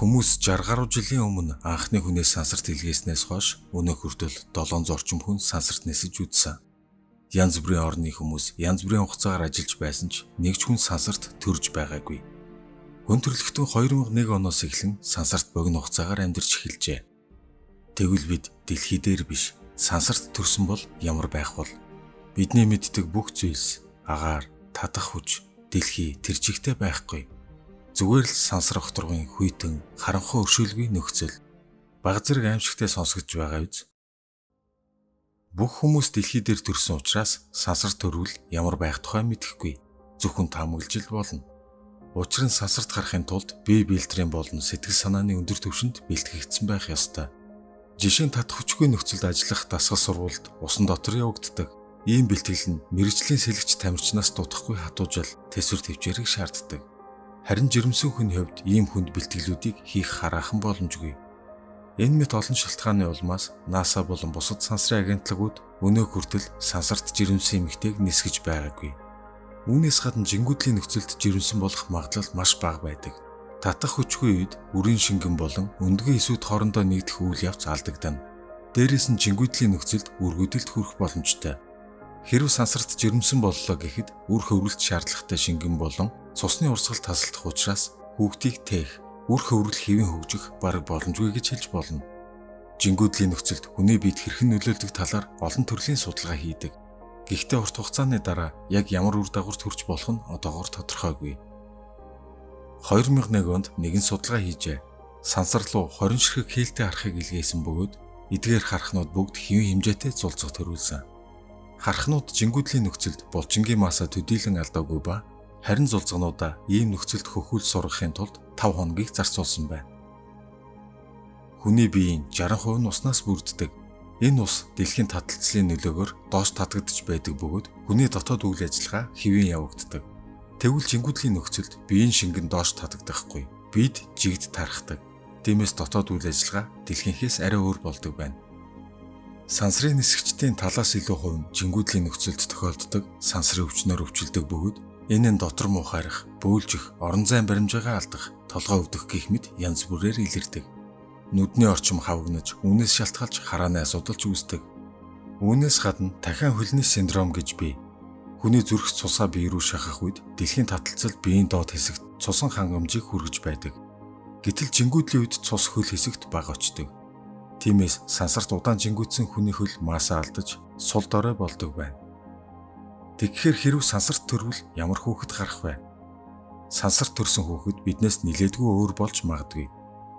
Хүмүүс 60 гаруй жилийн өмнө анхны хүнээс сансарт илгээснээс хойш өнөө хүртэл 700 орчим хүн сансарт нисэж үзсэн. Янз бүрийн орны хүмүүс янз бүрийн хугацаагаар ажиллаж байсан ч нэг ч хүн сансарт төрж байгаагүй. Хүн төрөлхтөн 2001 оноос эхлэн сансарт богино хугацаагаар амьдарч эхэлжээ. Тэгвэл бид дэлхий дээр биш, сансарт төрсөн бол ямар байх вэ? Бидний мэддэг бүх зүйлс, агаар, татах хүч, дэлхий тэр чигтээ байхгүй. Зүгээр л сансар огторгын хүйтэн, харанхуй өршөөлгүй нөхцөл. Баг зэрэг аимшигтай сонсогдож байгаа биз? Бүх хүмүүс дэлхий дээр төрсөн учраас сансар төрвөл ямар байх тухай мэдэхгүй. Зөвхөн таамаглаж л болно. Учир нь сансарт гарахын тулд бие биелтрийн болон сэтгэл санааны өндөр түвшинд бэлтгэгдсэн байх ёстой. Жишээ нь татах хүчгүй нөхцөлд ажиллах дасгал сургуульд усан дотор явагддаг. Ийм бэлтгэл нь мэрэгжлийн сэлэгч тамирчнаас дутахгүй хатуужил төсвөр төвчээрийг шаарддаг. Харин жирэмсэн хүний хувьд ийм хүнд бэлтгэлүүдийг хийх хараахан боломжгүй. Энэ мэт олон шалтгааны улмаас НАСА болон бусад сансрын агентлагууд өнөө хүртэл сансарт жирэмсэн эмэгтэйг нисгэж байгаагүй. Үүнээс гадна жингүүдлийн нөхцөлд жирэмсэн болох магадлал маш бага байдаг. Татах хүчгүй үед үрийн шингэн болон өндгөө эсүүд хоорондоо нэгдэх үйл явц алдагдана. Дээрээс нь жингүүдлийн нөхцөлд үргүдэлд хүрэх боломжтой. Хэрв сансарт жирэмсэн боллоо гэхэд үр хөврөлт шаардлагатай шингэн болон цусны урсгал тасалдах учраас хүүхдийг тээх, үр хөврөл хэвэн хөгжих бараг боломжгүй гэж хэлж болно. Жингүүдлийн нөхцөлд хүний биед хэрхэн нөлөөлдөг талаар олон төрлийн судалгаа хийдэг. Гэхдээ урт хугацааны дараа яг ямар үр дагавар төрж болох нь одоогоор тодорхойгүй. 2001 онд нэгэн судалгаа хийжээ. Сансар руу 20 ширхэг хээлтэй харахыг илгээсэн бөгөөд эдгээр харахнууд бүгд хэвэн хэмжээтэй зулцах төрүүлсэн. Харахнууд жингүүдлийн нөхцөлд булчингийн масаа төдийлөн алдаагүй ба харин зулцгануудаа ийм нөхцөлд хөхүүл сургахын тулд 5 хоногийг зарцуулсан байна. Хүний биеийн 60% нь уснаас бүрддэг. Энэ ус дэлхийн таталцлын нөлөөгөөр доош татагдж байдаг бөгөөд хүний дотоод үйл ажиллагаа хэвэн явагддаг. Тэгвэл жингүүдлийн нөхцөлд биеийн шингэн доош татагдахгүй. Бид жигд тархдаг. Тиймээс дотоод үйл ажиллагаа дэлхийнхээс арай өөр болдог байна. Сансрын нисгчдийн талаас илүү хувь нь жингүүдлийн нөхцөлд тохиолддог сансрын өвчнөөр өвчлөдөг бөгөөд энэ нь дотор муухайрах, бөөлжих, орон зайн баримжаагаа алдах, толгой өвдөх гэх мэт янз бүрээр илэрдэг. Нүдний орчим хавгнаж, үүнээс шалтгаалж харааны асуудал ч үүсдэг. Үүнээс гадна дахиан хөлний синдром гэж бий. Хүний зүрх цусаа бие рүү шахах үед дэлхийн таталцалд биеийн доод хэсэгт цусан хангамжийг хүргэж байдаг. Гэтэл жингүүдлийн үед цус хөл хэсэгт бага очдог. Тиймээс сансарт удаан жингүүдсэн хүний хөл масаа алдаж сул дорой болдог байна. Тэгэхээр хэрв сансарт төрвөл ямар хүүхэд гарах вэ? Сансарт төрсэн хүүхэд биднээс нилээдгүй өөр болж магадгүй.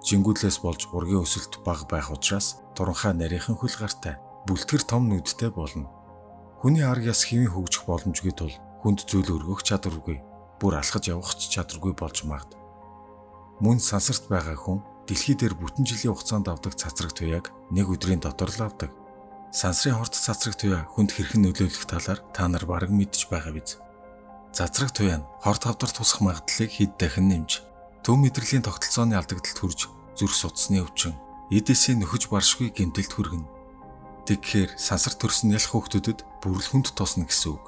Жингүүдлээс болж ургийн өсөлт бага байх учраас туранхай нарийнхан хөл гартай, бүлтгэр том нүдтэй болно. Хүний арга яс хэвэн хөгжих боломжгүй тул хүнд зүйл өргөх чадваргүй, бүр алхаж явах ч чадваргүй болж магад. Мөн сансарт байгаа хүн дэлхий дээр бүтэн жилийн хугацаанд авдаг цацраг туяаг нэг өдрийн дотор л авдаг. Сансрын хорт цацраг туяа хүнд хэрхэн нөлөөлөх талаар та нар бараг мэдж байгаа биз? Цацраг туяа нь хорт хавдар тусах магадлалыг хэд дахин нэмж, төв мэдрэлийн тогтолцооны алдагдлалд хүрж, зүрх судасны өвчин, эдээсээ нөхөж баршгүй гэмтэлд хүргэнэ. Тэгэхээр сансарт төрсөн ялх хүүхдүүдэд бүрэл хүнд тусна гэсэн үг.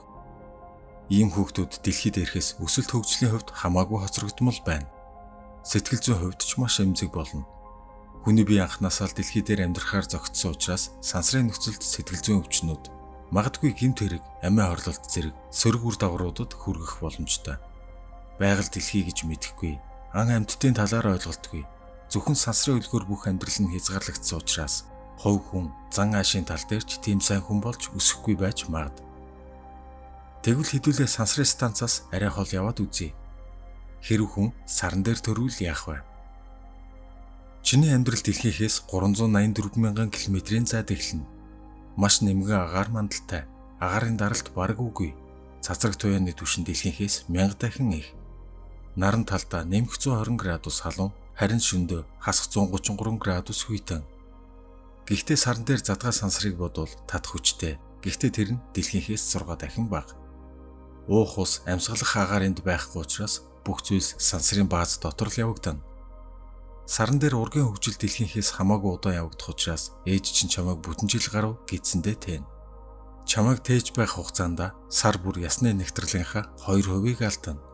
Ийм хүүхдүүд дэлхийд ирэхээс өсөлт хөгжлийн хувьд хамаагүй хоцрогдмол байна. Сэтгэл зүйн хувьд ч маш эмзэг болно. Хүний бие анхнаасаа л дэлхий дээр амьдрахаар зогтсон учраас сансрын нөхцөлд сэтгэл зүйн өвчнүүд, магадгүй гэмт хэрэг, амиа хорлолт зэрэг сөрөг үр дагавруудад хүргэх боломжтой. Байгаль дэлхий гэж мэдэхгүй, ан амьтдын талаар ойлголтгүй, зөвхөн сансрын үлгөөр бүх амьдрал нь хязгаарлагдсан учраас хувь хүн зан аашийн тал дээр ч тийм сайн хүн болж өсөхгүй байж магад. Тэгвэл хэдүүлээ сансрын станцаас арай хол яваад үзье. Хэрв хүн саран дээр төрвөл яах вэ? Чиний амьдрал дэлхийхээс 384 мянган км-ийн зайд эхэлнэ. Маш нэмгэн агаар мандалтай, агаарын даралт бараг үгүй. Цацраг туяаны түвшин дэлхийхээс 1000 дахин их. Наран талдаа нэмэх 120 градус халуун, харин шөнөдөө хасах 133 градус хүйтэн. Гэхдээ саран дээр задгаа сансрыг бодвол татах хүчтэй. Гэхдээ тэр нь дэлхийхээс 6 дахин бага. Уух ус, амьсгалах агаар энд байхгүй учраас бүх зүйлс сансрын бааз дотор л явагдана. Саран дээр ургийн хөгжил дэлхийхээс хамаагүй удаан явагдах учраас ээж чинь чамайг бүтэн жил гаруй гидсэндээ тээн. Чамайг тээж байх хугацаанд сар бүр ясны нэгтрлийнхаа 2%-ийг алдана.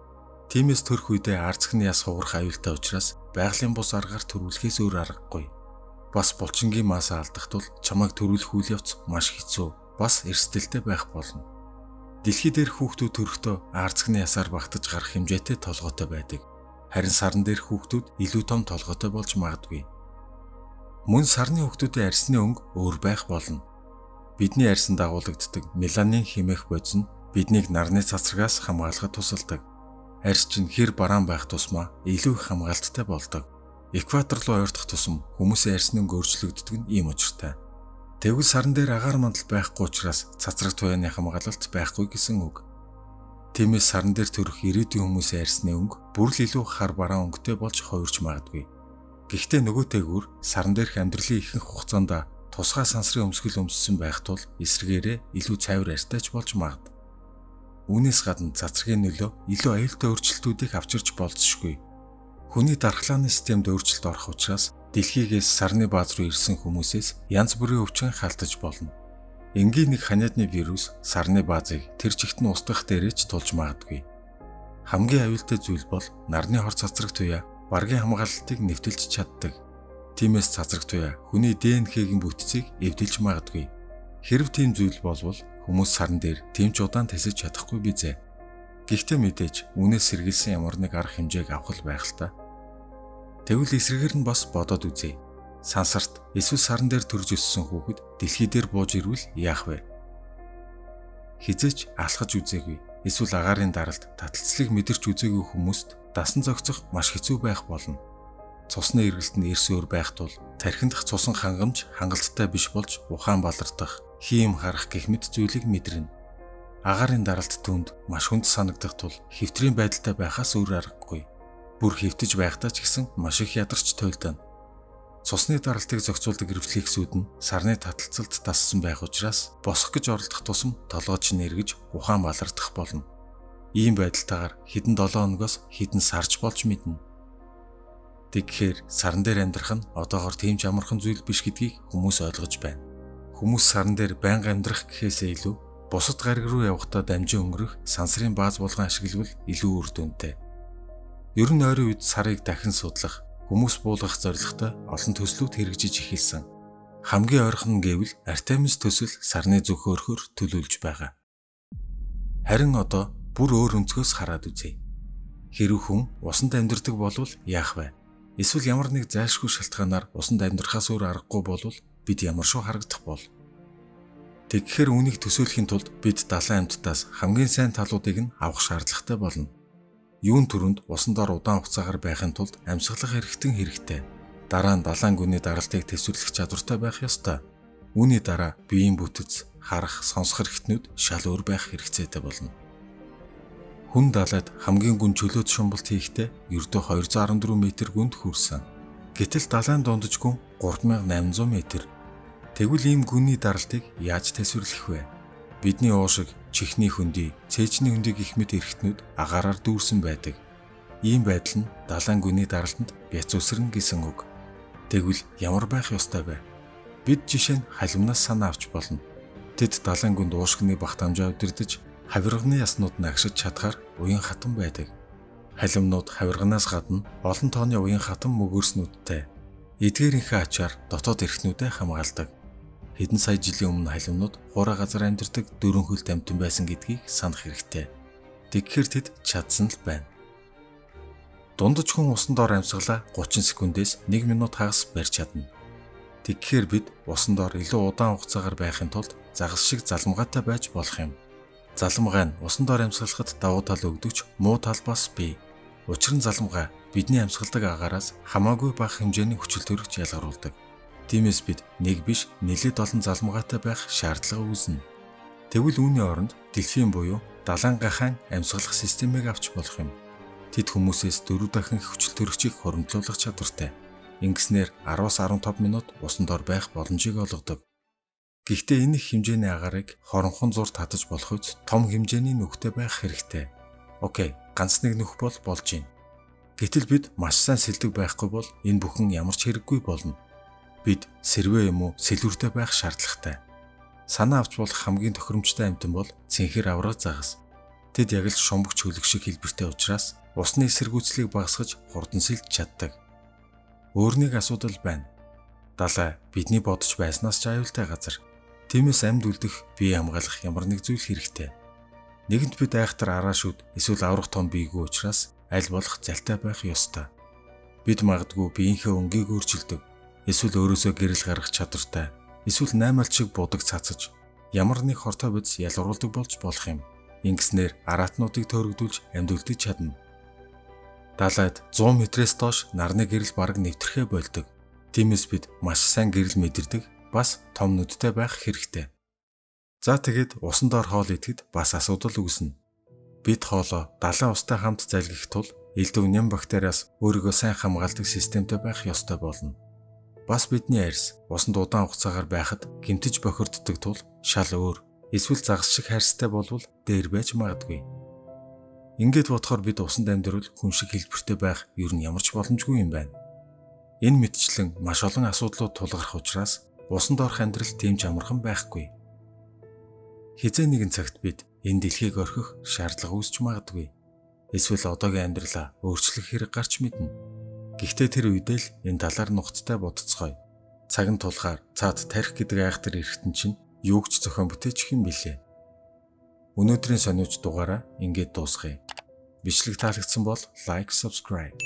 Тиймээс төрөх үедээ арцхны яс хугарах аюултай учраас байгалийн бус аргаар төрүүлэхээс өөр аргагүй. Бас булчингийн маасаа алдах тул чамайг төрүүлэх үйл явц маш хэцүү, бас эрсдэлтэй байх болно. Дэлхий дээр хүүхдүүд төрөхдөө арцхны ясаар багтаж гарах хэмжээтэй толгойтой байдаг. Харин сарн дээрх хүүхдүүд илүү том толгойтой болж магадгүй. Мөн сарны хүүхдүүдийн арьсны өнгө өөр байх болно. Бидний арьсанд дагуулдаг меланин хэмээх бодис нь биднийг нарны цацрагаас хамгаалахад тусалдаг. Арьс чинь хэр бараан байх тусмаа илүү их хамгаалттай болдог. Экватор руу ойртох тусам хүмүүсийн арьсны өнгө өөрчлөгддөг нь ийм учиртай. Тэгвэл сарн дээр агаар мандал байхгүй учраас цацраг туяаны хамгаалалт байхгүй гэсэн үг. Тиймээс сарн дээр төрөх ирээдүйн хүмүүсийн арьсны өнгө бүр л илүү хар бараан өнгөтэй болж хувирч магадгүй. Гэхдээ нөгөөтэйгүр сарн дээрх амьдралын ихэнх хугацаанд тусгай сансрын өмсгөл өмссөн байх тул эсрэгээрээ илүү цайвар арьстай ч болж магад. Үүнээс гадна цацрагийн нөлөө илүү аюултай өөрчлөлтүүдийг авчирч болзошгүй. Хүний дархлааны системд өөрчлөлт орох учраас дэлхийгээс сарны бааз руу ирсэн хүмүүсээс янз бүрийн өвчин халтаж болно. Энгийн нэг ханиадны вирус сарны баазыг тэр чигт нь устгах дээрээ ч тулж магадгүй. Хамгийн аюултай зүйл бол нарны хор цацраг туяа баргийн хамгаалалтыг нэвтэлж чаддаг. Тиймээс цацраг туяа хүний ДНХ-гийн бүтцийг эвдэлж магадгүй. Хэрв тийм зүйл болвол хүмүүс сарн дээр тийм ч удаан тэсэж чадахгүй бизээ. Гэхдээ мэдээж үнээс сэргийлсэн ямар нэг арга хэмжээг авах л байх л та. Тэгвэл эсрэгээр нь бас бодоод үзье. Сансарт эсвэл сарн дээр төрж өссөн хүүхэд дэлхий дээр бууж ирвэл яах вэ? Хизээч алхаж үзээгүй эсвэл агаарын даралт таталцлыг мэдэрч үзээгүй хүмүүст дасан зохицох маш хэцүү байх болно. Цусны эргэлтэнд эрс өөр байх тул тархиндх цусан хангамж хангалттай биш болж ухаан балардах, хийм харах гэх мэт зүйлийг мэдэрнэ. Агаарын даралт түнд маш хүнд санагдах тул хэвтрийн байдалтай байхаас өөр аргагүй. Бүр хэвтэж байхдаа ч гэсэн маш их ядарч туйлдана. Цусны даралтыг зохицуулдаг рефлексүүд нь сарны таталцалд тассан байх учраас босох гэж оролдох тусам толгойч нь эргэж ухаан балардах болно. Ийм байдалтайгаар хэдэн 7 хоногоос хэдэн сарч болж мэднэ. Тэгэхээр сарн дээр амьдрах нь одоогоор тийм ч амархан зүйл биш гэдгийг хүмүүс ойлгож байна. Хүмүүс сарн дээр байнга амьдрах гэхээсээ илүү бусад гариг руу явахдаа дамжин өнгөрөх сансрын бааз болгон ашиглавал илүү үр дүнтэй. Ер нь ойрын үед сарыг дахин судлах, хүмүүс буулгах зорилготой олон төслүүд хэрэгжиж эхэлсэн. Хамгийн ойрхон нь гэвэл Артемис төсөл сарны зүг хөрхөөр төлөвлөж байгаа. Харин одоо бүр өөр өнцгөөс хараад үзье. Хэрв хүн усанд амьдардаг болвол яах вэ? Эсвэл ямар нэг зайлшгүй шалтгаанаар усанд амьдрахаас өөр аргагүй болвол бид ямар шоу харагдах бол? Тэгэхээр үүнийг төсөөлөхийн тулд бид далайн амьтдаас хамгийн сайн талуудыг нь авах шаардлагатай болно. Юун түрүүнд усан дор удаан хугацаагаар байхын тулд амьсгалах хэрэгтэй. Дараа нь далайн гүний даралтыг төсвөрлөх чадвартай байх ёстой. Үүний дараа биеийн бүтэц, харах, сонсох хэрэгтнүүд шал өөр байх хэрэгцээтэй болно. Хүн далайд хамгийн гүн чөлөөт шумбалт хийхдээ ердөө 214 м гүнд хүрсэн. Гэтэл далайн дундаж гүн 3800 м. Тэгвэл ийм гүний даралтыг яаж төсвөрлөх вэ? Бидний уушиг, чихний хөндөй, цээжний хөндөй гэх мэт эрхтнүүд агаараар дүүрсэн байдаг. Ийм байдал нь далайн гүний даралтанд бяц үсрэн гэсэн үг. Тэгвэл ямар байх ёстой вэ? Бид жишээ нь халимнаас санаа авч болно. Тэд далайн гүнд уушигны багтаамжаа удирдах хавирганы яснууд нагшиж чадхаар уян хатан байдаг. Халимнууд хавирганаас гадна олон тооны уян хатан мөгөөрснүүдтэй. Эдгээрийнхээ ачаар дотоод эрхтнүүдэд хамгаалдаг. Хэдэн сая жилийн өмнө халимнууд хураа газар амьдардаг дөрвөн хөлт амьтан байсан гэдгийг санах хэрэгтэй. Тэгэхээр тэд чадсан л байна. Дундаж хүн усан доор амьсгалаа 30 секундээс 1 минут хагас барьж чадна. Тэгэхээр бид усан доор илүү удаан хугацаагаар байхын тулд загас шиг залмгаатай байж болох юм. Залмгай нь усан доор амьсгалахад давуу тал өгдөг муу тал бас бий. Учир нь залмгай бидний амьсгалдаг агаараас хамаагүй бага хэмжээний хүчил төрөгч ялгаруулдаг. Тиймээс бид нэг биш нэлээд олон залмгаатай байх шаардлага үүснэ. Тэгвэл үүний оронд дэлхийн буюу далайн гахаан амьсгалах системийг авч болох юм. Тэд хүмүүсээс 4 дахин их хүчил төрөгчийг хуримтлуулах чадвартай. Ингэснээр 10-15 минут усан доор байх боломжийг олгодог. Гэхдээ энэ их хэмжээний агаарыг хоронхон зур татаж болох үс том хэмжээний нүхтэй байх хэрэгтэй. Окей, ганц нэг нүх бол болж байна. Гэтэл бид маш сайн сэлдэг байхгүй бол энэ бүхэн ямар ч хэрэггүй болно. Бид сэрвэ юм уу сэлвэртэй байх шаардлагатай. Санаа авч болох хамгийн тохиромжтой амьтан бол цэнхэр авраг загас. Тэд яг л шумбагч хөлөг шиг хэлбэртэй учраас усны эсэргүүцлийг багасгаж хурдан сэлж чаддаг. Өөрнийг асуудал байна. Далай бидний бодож байснаас ч аюултай газар. Тиймээс амьд үлдэх бие хамгаалах ямар нэг зүйл хэрэгтэй. Нэгэнт бид айхтар араашууд эсвэл аврах том биегүй учраас аль болох залтай байх ёстой. Бид магадгүй биеийнхээ өнгийг өөрчилдөг, эсвэл өөрөөсөө гэрэл гаргах чадвартай, эсвэл наймаалт шиг будаг цацаж ямар нэг хортой бодис ялгаруулдаг болж болох юм. Ингэснээр араатнуудыг төөрөгдүүлж амьд үлдэж чадна. Далайд 100 метрээс доош нарны гэрэл бараг нэвтрэхээ болдог. Тиймээс бид маш сайн гэрэл мэдэрдэг, бас том нүдтэй байх хэрэгтэй. За тэгэд усан доор хоол идэхэд бас асуудал үүснэ. Бид хоолоо далайн устай хамт залгих тул элдв ням бактериас өөрийгөө сайн хамгаалдаг системтэй байх ёстой болно. Бас бидний арьс усанд удаан хугацаагаар байхад гэмтэж бохирддог тул шал өөр, эсвэл загас шиг хайрцтай болвол дээр байж магадгүй. Ингээд бодохоор бид усанд амьдрал хүн шиг хэлбэртэй байх ер нь ямар ч боломжгүй юм байна. Энэ мэтчлэн маш олон асуудлууд тулгарх учраас усанд орох амьдрал тийм ч амархан байхгүй. Хизээ нэгэн цагт бид энэ дэлхийг орхих шаардлага үүсч магадгүй. Эсвэл одоогийн амьдралаа өөрчлөх хэрэг гарч мэднэ. Гэхдээ тэр үедээ л энэ талаар нухацтай бодцгоё. Цаг нь тулахаар цаад тарих гэдэг айхтар эргэтэн чинь юу ч зохион бүтээчих юм билээ. Өнөөдрийн сониуч дугаараа ингээд дуусгая. Бичлэг таалагдсан бол лайк, subscribe.